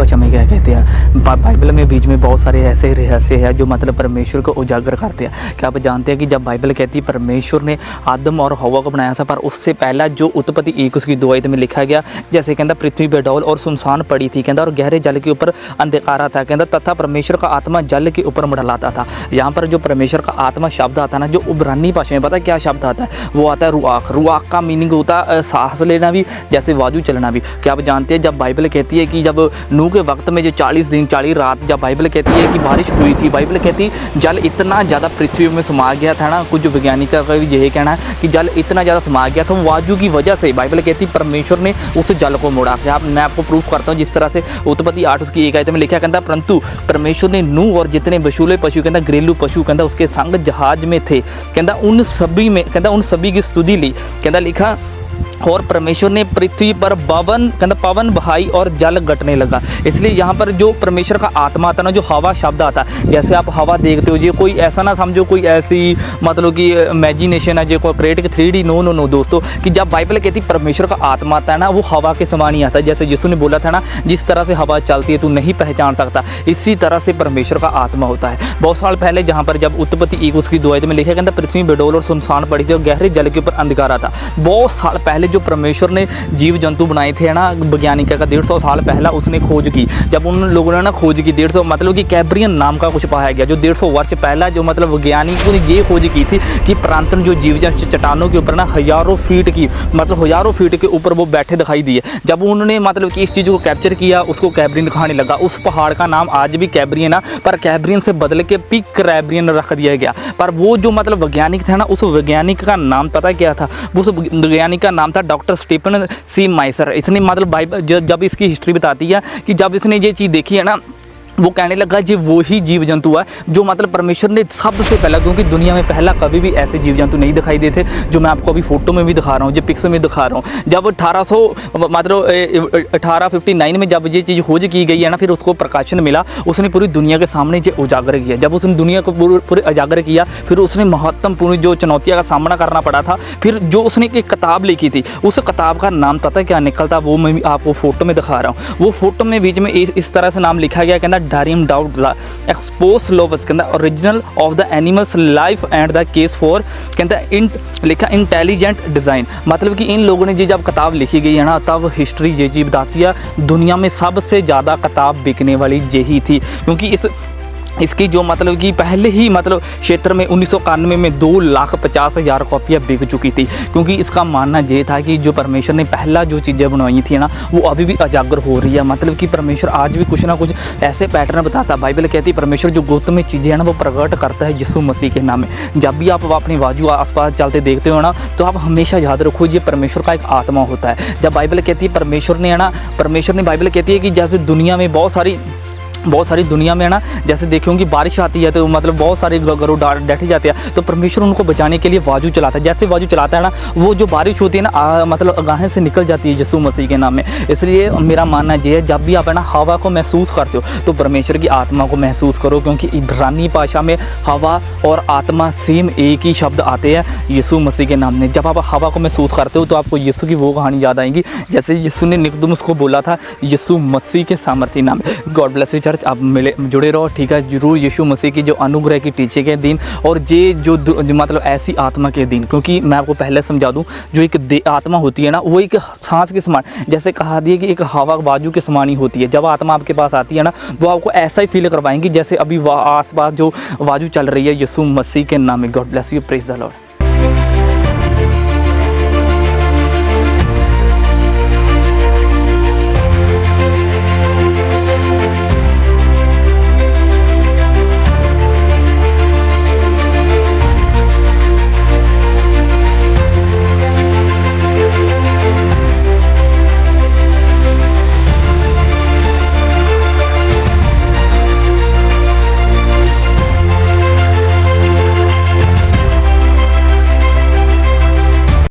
भाषा में क्या कहते हैं। बाइबल में बीच में बहुत सारे ऐसे रहस्य हैं जो मतलब परमेश्वर को उजागर करते हैं। क्या आप जानते हैं कि जब बाइबल कहती है परमेश्वर ने आदम और हवा को बनाया था, पर उससे पहला जो उत्पत्ति 1 उसकी 2 आयत में लिखा गया, जैसे कहता पृथ्वी बेडौल और सुनसान पड़ी थी, कहता और गहरे जल के ऊपर अंधकारा था, कहता तथा परमेश्वर का आत्मा जल के ऊपर मंडलाता था। यहाँ पर जो परमेश्वर का आत्मा शब्द आता है ना, जो इब्रानी भाषा में पता है क्या शब्द आता है, वो आता है रुआक। रुआक का मीनिंग होता है सांस लेना भी, जैसे वायु चलना भी। क्या आप जानते हैं जब बाइबल कहती है कि जब नूह के वक्त में जो 40 दिन 40 रात जब बाइबल कहती है कि बारिश हुई थी, बाइबल कहती है जल इतना ज़्यादा पृथ्वी में समा गया था ना, कुछ वैज्ञानिकों का भी यही कहना है कि जल इतना ज़्यादा समा गया था वायु की वजह से। बाइबल कहती है परमेश्वर ने उस जल को मोड़ा। मैं आपको प्रूफ करता हूँ जिस तरह से उत्पत्ति 8 उसकी 1 आयत में लिखा कहता परंतु परमेश्वर ने नूह और जितने बशूले पशु कहता घरेलू पशु कहता उसके संग जहाज में थे, कहता उन सभी की स्तुति ली। कहता लिखा और परमेश्वर ने पृथ्वी पर पवन बहाई और जल घटने लगा। इसलिए यहाँ पर जो परमेश्वर का आत्मा आता ना, जो हवा शब्द आता है, जैसे आप हवा देखते हो जी, कोई ऐसा ना समझो कोई ऐसी मतलब कि इमेजिनेशन है जो कोई क्रिएट 3D। नो दोस्तों, कि जब बाइबल कहती परमेश्वर का आत्मा आता है ना, वो हवा के समान ही आता है। जैसे यीशु ने बोला था ना, जिस तरह से हवा चलती है तू नहीं पहचान सकता, इसी तरह से परमेश्वर का आत्मा होता है। बहुत साल पहले जहाँ पर जब उत्पत्ति 1 उसकी 2 आयत में लिखा कहता पृथ्वी बेडौल और सुनसान पड़ी थी और गहरे जल के ऊपर अंधकारा था। बहुत साल पहले जो परमेश्वर ने जीव जंतु बनाए थे ना, वैज्ञानिक का 150 साल पहला उसने खोज की। जब उन लोगों ने ना खोज की 150 मतलब कि कैब्रियन नाम का कुछ पाया गया, जो 150 वर्ष पहला जो मतलब वैज्ञानिकों ने ये खोज की थी कि प्रांतन जो जीव जंतु चट्टानों के ऊपर ना हज़ारों फीट के ऊपर वो बैठे दिखाई दिए। जब उन्होंने मतलब कि इस चीज़ को कैप्चर किया, उसको कैब्रियन दिखाने लगा। उस पहाड़ का नाम आज भी कैब्रियन है, पर कैब्रियन से बदल के पिक कैब्रियन रख दिया गया। पर वो जो मतलब वैज्ञानिक था ना, उस वैज्ञानिक का नाम पता क्या था? उस वैज्ञानिक का नाम था डॉक्टर स्टीफन सी माइसर। इसने मतलब बाइबल जब इसकी हिस्ट्री बताती है कि जब इसने ये चीज़ देखी है ना, वो कहने लगा ये वो ही जीव जंतु है जो मतलब परमेश्वर ने सबसे पहला, क्योंकि दुनिया में पहला कभी भी ऐसे जीव जंतु नहीं दिखाई देते जो मैं आपको अभी फोटो में भी दिखा रहा हूँ, जो पिक्स में दिखा रहा हूँ। जब 1859 में जब ये चीज़ खोज की गई है ना, फिर उसको प्रकाशन मिला, उसने पूरी दुनिया के सामने ये उजागर किया। जब उसने दुनिया को पूरे उजागर किया, फिर उसने महत्वपूर्ण जो चुनौतियों का सामना करना पड़ा था। फिर जो उसने एक किताब लिखी थी, उस किताब का नाम पता क्या निकलता, वो मैं भी आपको फोटो में दिखा रहा हूँ। वो फोटो में बीच में इस तरह से नाम लिखा गया, कहना डारियम डाउट एक्सपोज लोवस कहता original of the animals life and the case for कहता लिखा इंटेलिजेंट डिज़ाइन। मतलब कि इन लोगों ने जी जब किताब लिखी गई है ना, तब हिस्ट्री ये चीज़ बताती है दुनिया में सबसे ज़्यादा किताब बिकने वाली यही थी, क्योंकि इसकी जो मतलब कि पहले ही मतलब क्षेत्र में 1991 में 2,50,000 कॉपियाँ बिक चुकी थी। क्योंकि इसका मानना ये था कि जो परमेश्वर ने पहला जो चीज़ें बनवाई थी ना, वो अभी भी उजागर हो रही है। मतलब कि परमेश्वर आज भी कुछ ना कुछ ऐसे पैटर्न बताता है। बाइबल कहती है परमेश्वर जो गुप्त में चीज़ें हैं ना, वो प्रकट करता है यीशु मसीह के नाम में। जब भी आप अपनी बाजू आसपास चलते देखते हो ना, तो आप हमेशा याद रखो ये परमेश्वर का एक आत्मा होता है। जब बाइबल कहती है परमेश्वर ने बाइबल कहती है कि जैसे दुनिया में बहुत सारी दुनिया में है ना, जैसे देखियो कि बारिश आती है तो मतलब बहुत सारे घरों बैठे जाते हैं, तो परमेश्वर उनको बचाने के लिए वायु चलाता है। जैसे वायु चलाता है ना, वो जो बारिश होती है ना मतलब अगाहें से निकल जाती है यीशु मसीह के नाम में। इसलिए मेरा मानना ये है, जब भी आप है ना हवा को महसूस करते हो तो परमेश्वर की आत्मा को महसूस करो, क्योंकि इब्रानी भाषा में हवा और आत्मा सेम एक ही शब्द आते हैं यीशु मसीह के नाम में। जब आप हवा को महसूस करते हो तो आपको यीशु की वो कहानी याद आएगी, जैसे यीशु ने निकुदेमुस को बोला था यीशु मसीह के सामर्थ्य नाम। गॉड ब्लेस यू चर्च, आप जुड़े रहो, ठीक है। जरूर यीशु मसीह की जो अनुग्रह की टीचे के दिन और ये जो मतलब ऐसी आत्मा के दिन, क्योंकि मैं आपको पहले समझा दूं, जो एक आत्मा होती है ना, वो एक सांस के समान, जैसे कहा दिया कि एक हवा बाजू के समान ही होती है। जब आत्मा आपके पास आती है ना, वो आपको ऐसा ही फील करवाएंगी जैसे अभी आस पास जो बाजू चल रही है यीशु मसीह के नाम में। God bless you, praise the Lord.